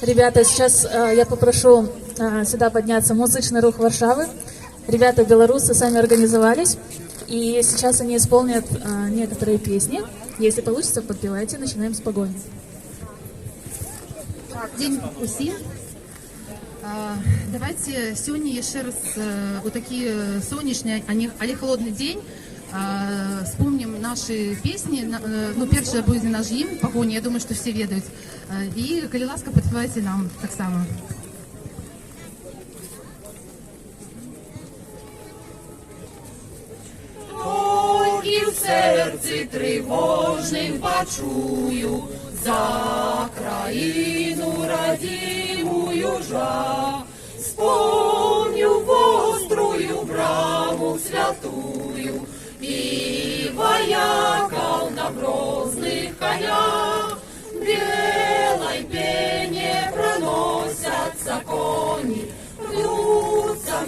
Ребята, сейчас я попрошу сюда подняться музычный рух Варшавы. Ребята белорусы сами организовались, и сейчас они исполнят некоторые песни. Если получится, подпевайте. Начинаем с погони. День усім. Давайте сегодня еще раз вот такие сонячные, але холодный день. Вспомним наши песни. Ну, первое будет наш гимн «Погоня», я думаю, что все ведают. И, коли ласка, подпевайте нам так само. Тільки в серці тривожним почую за країну радімую жах. Вспомню вострую браму святую и вояков на грозных конях. Белой пене проносятся кони, гнутся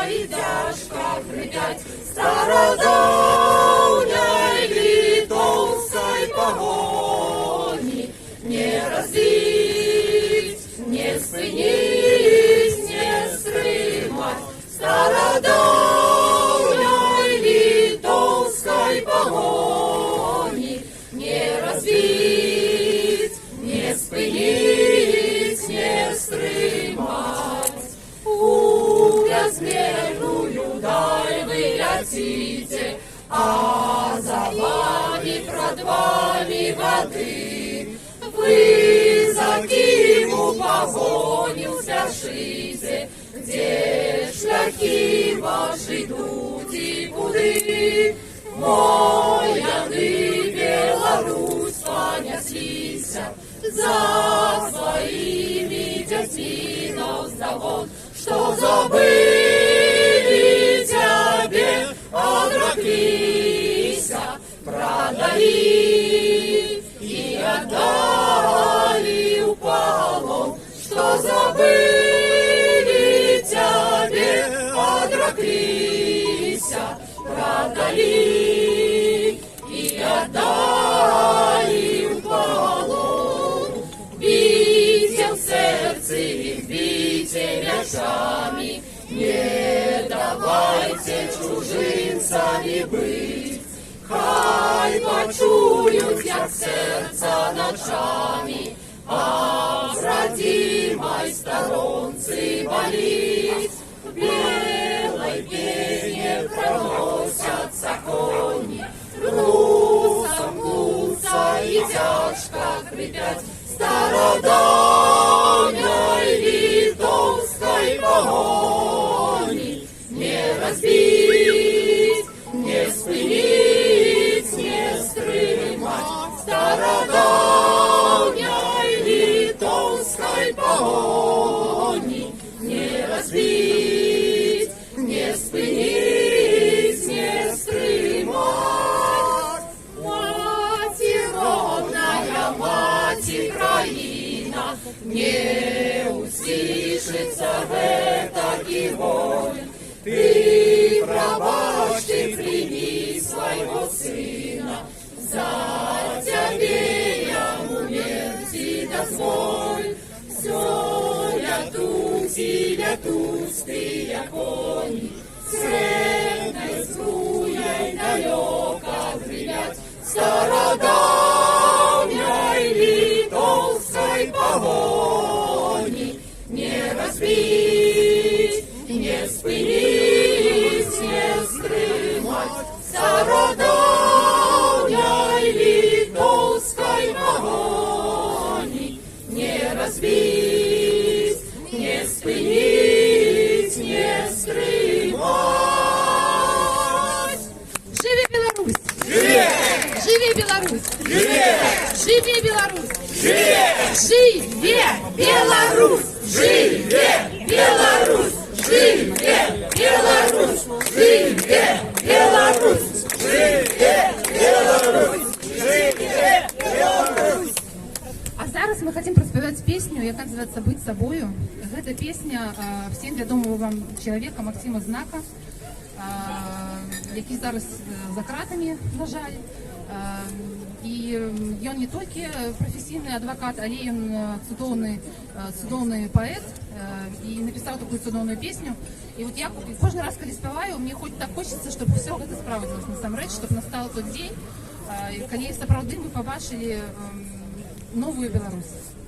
и тяжко хрипять стародавней литовской погони. Не разбить, не спынить, не стримать стародавней литовской погони. Не разбить, не спынить, не стримать. У безмерную даль вы летите, а за вами пред вами воды. Вы за ким у погоню спешите, где шляхи ваши идут и куды? Вояны Беларусь понеслися за своими детьми навздогон, что забыли тебе, отреклися, продали и отдали в полон, что забыли тебе, отреклися, продали и отдали в полон. Бейте в сердце их, бейте мечами, не давайте чужинцами быть. Хай почуют, як сердца ночами, а в родимой сторонце болит. В белой пене проносятся кони, гнутся и тяжко хрипят стародавней литовской погони. Не разбить, не спынить, не стримать стародавней литовской погони. Не разбить, не спынить, не стримать. Мать родная, мать краина, не услышится в этой воле. Ты пробачь, ты прими своего сына, за тебе я умерти дозволь. Все летуть ты, як кони, средной струей далеко гремят стародавней литовской погони. Не разбить, не спынить, не стримать стародавней литовской погони. Не разбить, не спынить, не стримать. Живи Беларусь! Живе! Живи Беларусь! Живе! Живи Беларусь! Живе! Живе Беларусь! Живе Беларусь! Живе Беларусь! Живе Беларусь! Живе Беларусь! Живе Беларусь! А зараз мы хотим проспевать песню, яка называется «Быть собою». Гэта песня всем вядомого вам человека Максима Знака, який зараз за кратами, на жаль. І ён не толькі прафесійны адвакат, але ён цудоўны паэт і напісаў такую цудоўную песню. І вот я кожны раз, калі спяваю, мне хоць так хочется, чтобы все гэта справдзілася насамрэч, чтобы настал тот дзень, калі сапраўды мы побачылі новую Беларусь.